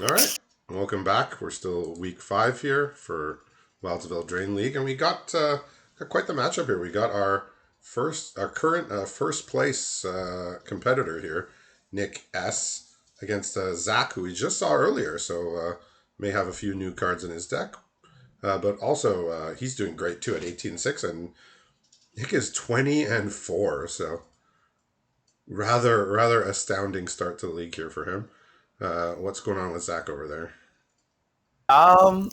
All right, welcome back. We're still week 5 here for Wilds of Eldraine League, and we got quite the matchup here. We got our current first place competitor here, Nick S, against Zach, who we just saw earlier. So may have a few new cards in his deck, but also he's doing great too at 18-6, and Nick is 20-4. So rather astounding start to the league here for him. What's going on with Zach over there?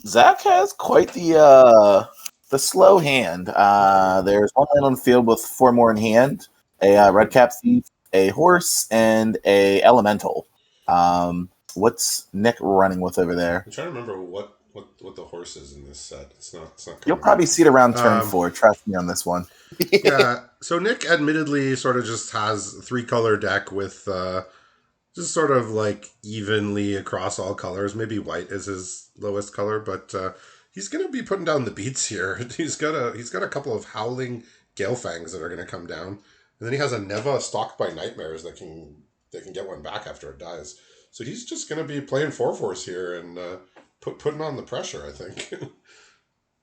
Zach has quite the slow hand. There's one land on the field with 4 more in hand, a red cap thief, a horse, and a elemental. What's Nick running with over there? I'm trying to remember what the horse is in this set. It's not You'll coming probably up. see it around turn Um, 4. Trust me on this one. yeah. So Nick admittedly sort of just has 3-color deck with just sort of like evenly across all colors. Maybe white is his lowest color, but he's gonna be putting down the beats here. He's got a couple of howling Galefangs that are gonna come down, and then he has a Neva stalked by nightmares that can get one back after it dies. So he's just gonna be playing 4/4s here and putting on the pressure, I think.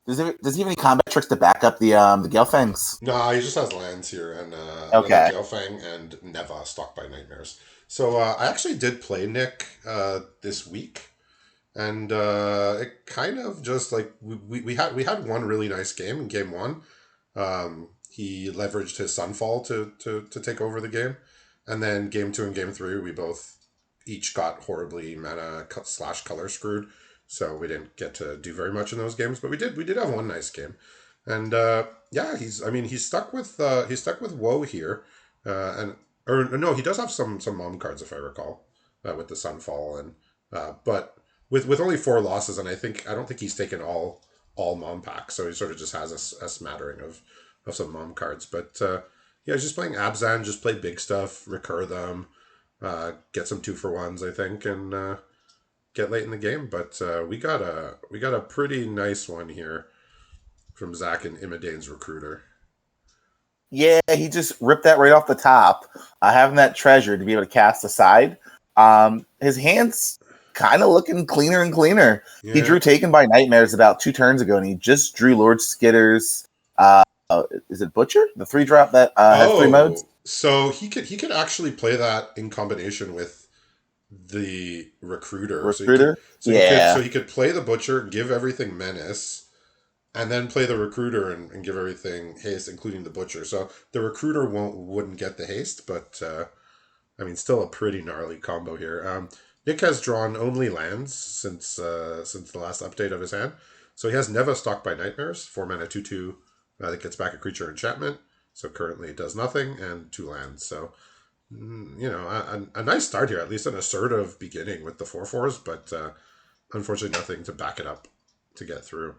Does he have any combat tricks to back up the Gelfangs? No, he just has lands here and another Okay. Galefang and Neva stalked by nightmares. So I actually did play Nick this week, and it kind of just like we had one really nice game in game one. He leveraged his Sunfall to take over the game, and then game two and game three we both each got horribly mana slash color screwed. So we didn't get to do very much in those games, but we did have one nice game, and yeah, he's stuck with Woe here, and or no, he does have some mom cards if I recall, with the Sunfall and but with only 4 losses, and I don't think he's taken all mom packs, so he sort of just has a smattering of some mom cards. But yeah, he's just playing Abzan, just play big stuff, recur them, get some 2-for-1s, I think, and get late in the game. But we got a pretty nice one here from Zach and Imidane's Recruiter. Yeah, he just ripped that right off the top. Having that treasure to be able to cast aside. His hand's kind of looking cleaner and cleaner. Yeah. He drew Taken by Nightmares about 2 turns ago, and he just drew Lord Skitter's. Is it Butcher? The 3-drop that has 3 modes? So he could actually play that in combination with the Recruiter. Recruiter? So he could play the Butcher, give everything Menace, and then play the Recruiter and give everything haste, including the Butcher. So the Recruiter wouldn't get the haste, but I mean, still a pretty gnarly combo here. Nick has drawn only lands since the last update of his hand. So he has Neva stalked by nightmares, 4 mana 2/2 that gets back a creature enchantment. So currently it does nothing, and 2 lands. So a nice start here, at least an assertive beginning with the 4/4s, but unfortunately nothing to back it up to get through.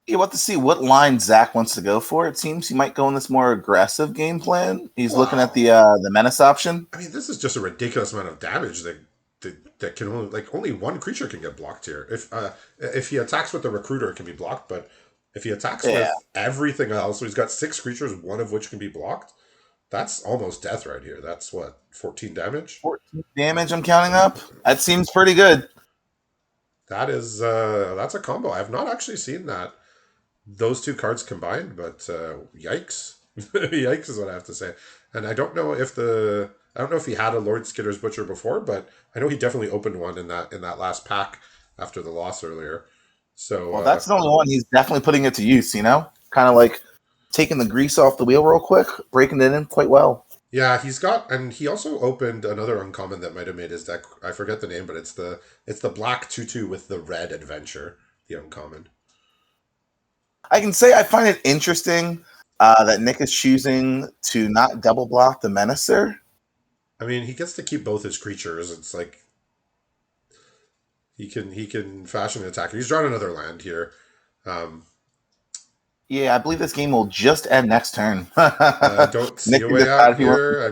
You want to see what line Zach wants to go for. It seems he might go in this more aggressive game plan. He's looking at the Menace option. I mean, this is just a ridiculous amount of damage that can only one creature can get blocked here. If he attacks with the Recruiter, it can be blocked, but if he attacks with everything else, so he's got 6 creatures, one of which can be blocked. That's almost death right here. That's what, 14 damage? 14 damage I'm counting up. That seems pretty good. That's a combo. I have not actually seen those 2 cards combined, but yikes. Yikes is what I have to say. And I don't know if he had a Lord Skitter's Butcher before, but I know he definitely opened one in that last pack after the loss earlier. So that's the only one he's definitely putting it to use, kind of like taking the grease off the wheel real quick, breaking it in quite well. Yeah, and he also opened another uncommon that might have made his deck. I forget the name, but it's the black 2/2 with the red adventure, the uncommon. I can say I find it interesting that Nick is choosing to not double block the Menacer. I mean, he gets to keep both his creatures. It's like he can fashion an attacker. He's drawn another land here. Yeah, I believe this game will just end next turn. Don't see a way out here. I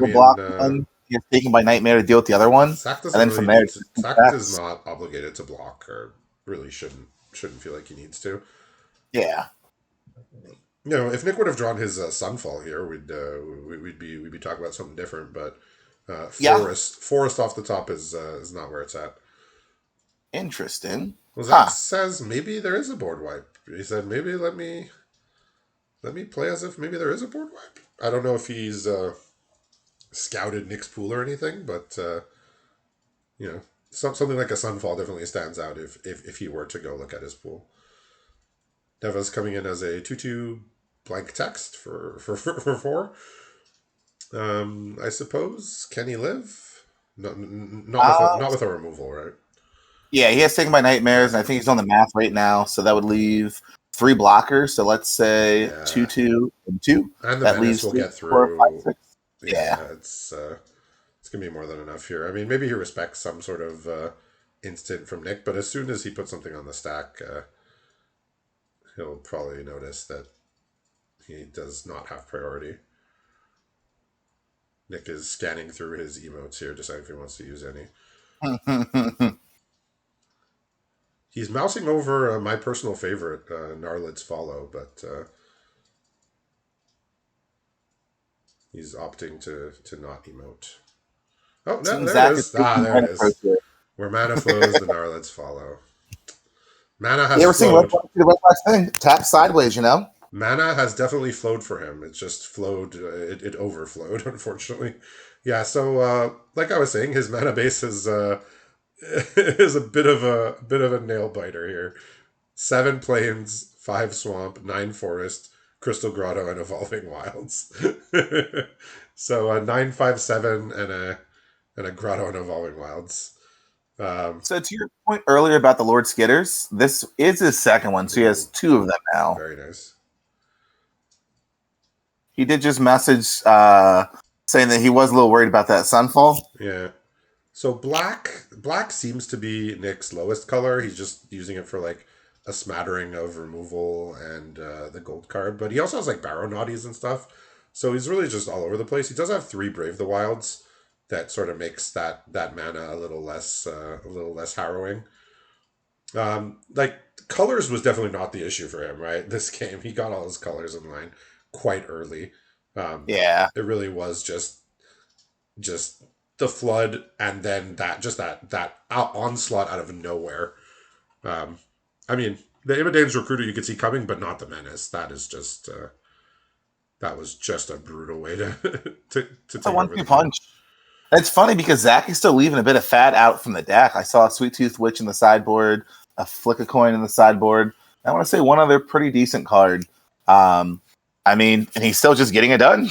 mean, he's taken by Nightmare to deal with the other one, Zach and then from there, Zach is not obligated to block, or really shouldn't feel like he needs to. Yeah. If Nick would have drawn his Sunfall here, we'd be talking about something different. But forest off the top is not where it's at. Interesting. Well, Zach Huh. says maybe there is a board wipe. He said maybe let me play as if maybe there is a board wipe. I don't know if he's scouted Nick's pool or anything, but something like a Sunfall definitely stands out if he were to go look at his pool. Neva's coming in as a 2/2 blank text for 4. I suppose. Can he live? Not with a removal, right? Yeah, he has taken by nightmares, and I Yeah. think he's on the math right now. So that would leave 3 blockers. So let's say Yeah. 2, 2, and 2. And the That menace leaves will 3, get 4, 5, through. 6. Yeah. Yeah, it's gonna be more than enough here. I mean, maybe he respects some sort of instant from Nick, but as soon as he puts something on the stack, he'll probably notice that he does not have priority. Nick is scanning through his emotes here, deciding if he wants to use any. He's mousing over my personal favorite, Gnarlid's Follow, but he's opting to not emote. Oh, no, Seems there it Zach is is. taking There my it approach is. here. Where mana flows, the Gnarlid's follow. Mana has Yeah, we're seeing red flowed. flag, the red flag thing. Tap sideways, you know? Mana has definitely flowed for him. It just flowed. It overflowed, unfortunately. Yeah. So, like I was saying, his mana base is is a bit of a nail biter here. 7 plains, 5 swamp, 9 forest, crystal grotto, and evolving wilds. So a 9/5/7 and a grotto and evolving wilds. So to your point earlier about the Lord Skitters, this is his second one, so he has Ooh, 2 of them now. very nice. He did just message saying that he was a little worried about that sunfall. Yeah. So black seems to be Nick's lowest color. He's just using it for like a smattering of removal and the gold card, but he also has like Barrow Naughties and stuff. So he's really just all over the place. He does have 3 Brave the Wilds that sort of makes that mana a little less harrowing. Like colors was definitely not the issue for him, right? This game he got all his colors in line quite early. Yeah. It really was just the flood and then that onslaught out of nowhere. Um, I mean, the Imadane's recruiter you could see coming, but not the menace. That is just that was just a brutal way to to It's a take over 1-2 the game. punch. It's funny because Zach is still leaving a bit of fat out from the deck. I saw a Sweet Tooth Witch in the sideboard, a Flick a Coin in the sideboard. I want to say one other pretty decent card. I mean, and he's still just getting it done.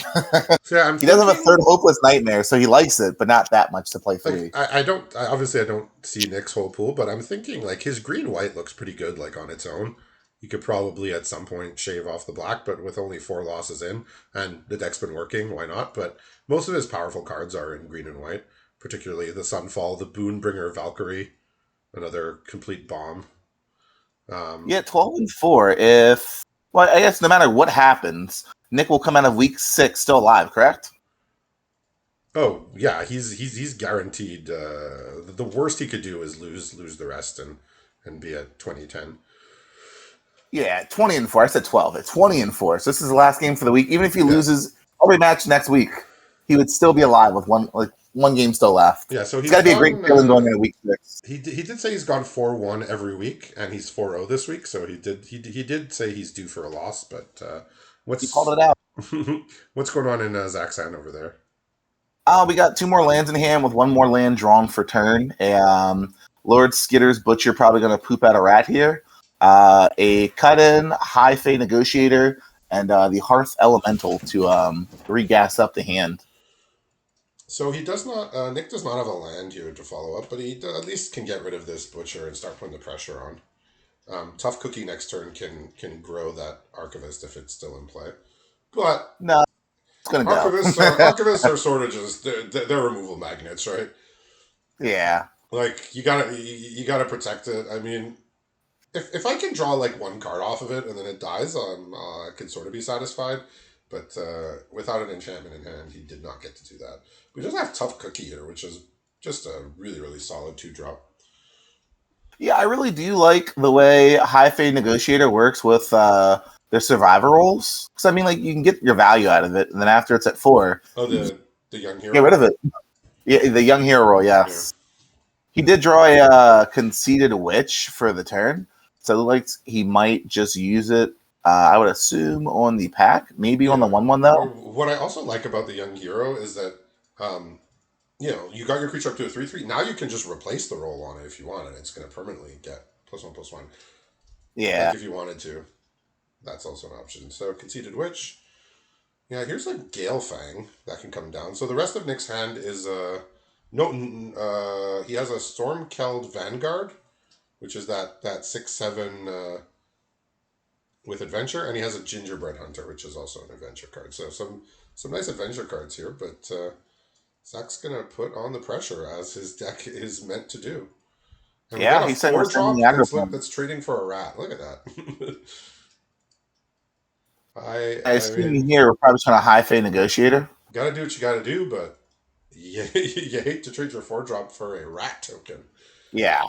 So yeah, I'm He does have a thinking third Hopeless Nightmare, so he likes it, but not that much to play like 3. obviously I don't see Nick's whole pool, but I'm thinking like his green white looks pretty good like on its own. You could probably at some point shave off the black, but with only 4 losses in, and the deck's been working, why not? But most of his powerful cards are in green and white, particularly the Sunfall, the Boonbringer Valkyrie, another complete bomb. Yeah, 12-4. If well, I guess no matter what happens, Nick will come out of week 6 still alive, correct? Oh yeah, he's guaranteed. The worst he could do is lose the rest and be at 2010. Yeah, 20-4. I said 12. It's 20-4. So this is the last game for the week. Even if he Yeah, loses every match next week, he would still be alive with one game still left. yeah. So It's he's got to be a great gone. feeling going into week 6. He did say he's gone 4-1 every week, and he's 4-0 this week. So he did say he's due for a loss. But He called what's it out. what's going on in Zach's hand over there? We got 2 more lands in hand with 1 more land drawn for turn. Lord Skitter's Butcher probably going to poop out a rat here. A cut-in High Fey Negotiator and the Hearth Elemental to regas up the hand. So he does not. Nick does not have a land here to follow up, but he at least can get rid of this butcher and start putting the pressure on. Tough Cookie next turn can grow that Archivist if it's still in play, but No, it's going to go. Archivists are sort of just they're removal magnets, right? Yeah. Like you gotta protect it. I mean, if I can draw like 1 card off of it and then it dies, I can sort of be satisfied. But without an enchantment in hand, he did not get to do that. We just have Tough Cookie here, which is just a really solid 2-drop. Yeah, I really do like the way High Fade Negotiator works with their survivor rolls. Because, I mean, like, you can get your value out of it, and then after it's at 4, Oh, the young hero. get rid of it. Yeah, the Young Hero roll, Yeah. yes. He did draw a Conceited Witch for the turn, so it looks like he might just use it. I would assume on the pack, maybe on the Yeah. 1/1 though. What I also like about the young hero is that, um, you got your creature up to a 3/3. Now you can just replace the roll on it if you want, and it's going to permanently get +1/+1. Like Yeah, if you wanted to, that's also an option. So Conceited Witch. Yeah, here's a Gale Fang that can come down. So the rest of Nick's hand is no. He has a Stormkeld Vanguard, which is that 6/7 with adventure, and he has a Gingerbread Hunter, which is also an adventure card. So some nice adventure cards here, but Zach's gonna put on the pressure as his deck is meant to do. And we got yeah. a He said we're four sending the drop aggro that's plan. that's trading for a rat. Look at that. I I mean, assume here we're probably trying to high fade negotiator. gotta do what you gotta do, but you hate to trade your four drop for a rat token. Yeah.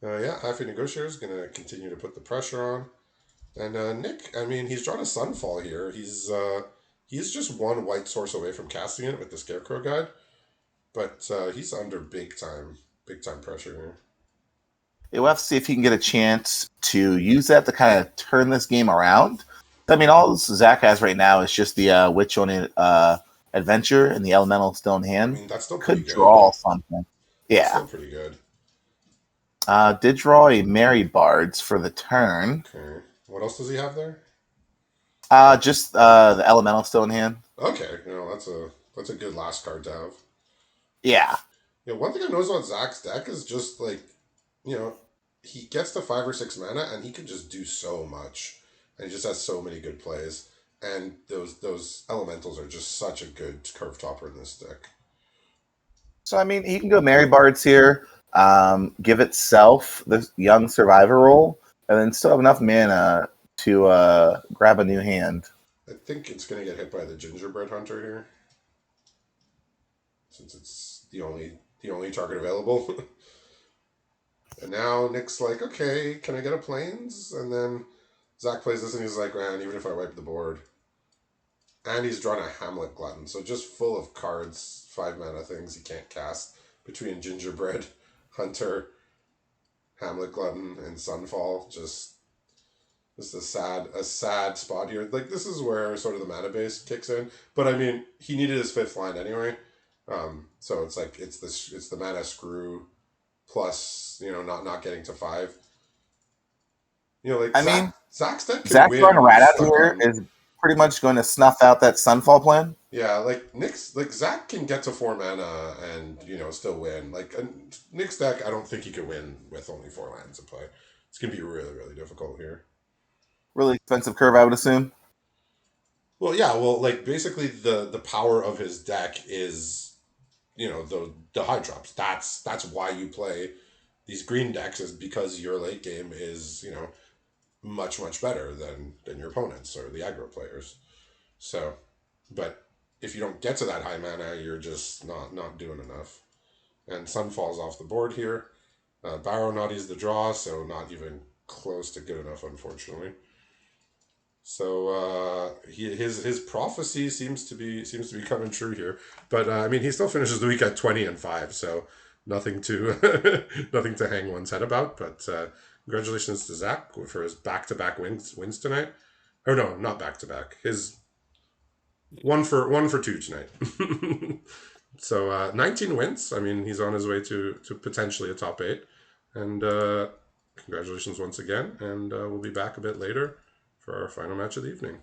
Yeah, Happy Negotiator is going to continue to put the pressure on. And Nick, I mean, he's drawn a Sunfall here. He's just one white source away from casting it with the Scarecrow guide, but he's under big time pressure here. We'll have to see if he can get a chance to use that to kind of turn this game around. I mean, all Zach has right now is just the Witch on it adventure and the Elemental still in I hand. mean, that's still pretty Could good. draw something. That's Yeah. still pretty good. Did draw a Mary Bards for the turn. Okay, what else does he have there? Just the Elemental still in hand. Okay, that's a good last card to have. Yeah. Yeah, one thing I noticed about Zach's deck is just like, you know, he gets to 5 or 6 mana and he can just do so much, and he just has so many good plays. And those elementals are just such a good curve topper in this deck. So, I mean, he can go Mary Bards here, give itself the young survivor role, and then still have enough mana to grab a new hand. I think it's gonna get hit by the Gingerbread Hunter here, since it's the only target available. And now Nick's like, okay, can I get a planes? And then Zach plays this and he's like, man, even if I wipe the board. And he's drawn a Hamlet Glutton, so just full of cards, 5 mana things he can't cast between Gingerbread, Hunter, Hamlet Glutton, and Sunfall. Just a sad spot here. Like this is where sort of the mana base kicks in. But I mean, he needed his 5th land anyway. So it's like it's the mana screw plus not getting to 5. Like I mean, Zach's deck can Zach throwing a win rat out stuck here on. is pretty much going to snuff out that Sunfall plan. Yeah, like Zach can get to 4 mana and still win. Like Nick's deck, I don't think he could win with only 4 lands in play. It's gonna be really really difficult here. Really expensive curve, I would assume. Well, yeah, well, like basically the power of his deck is the high drops. That's why you play these green decks, is because your late game is much better than your opponents or the aggro players. So, but if you don't get to that high mana, you're just not doing enough. And Sun falls off the board here. Barrow Naughty's the draw, so not even close to good enough, unfortunately. So his prophecy seems to be coming true here. But I mean, he still finishes the week at 20-5, so nothing to nothing to hang one's head about. But congratulations to Zach for his back-to-back wins tonight. Oh no, not back-to-back. His one for two tonight. So 19 wins. I mean, he's on his way to potentially a top 8. And congratulations once again. And we'll be back a bit later for our final match of the evening.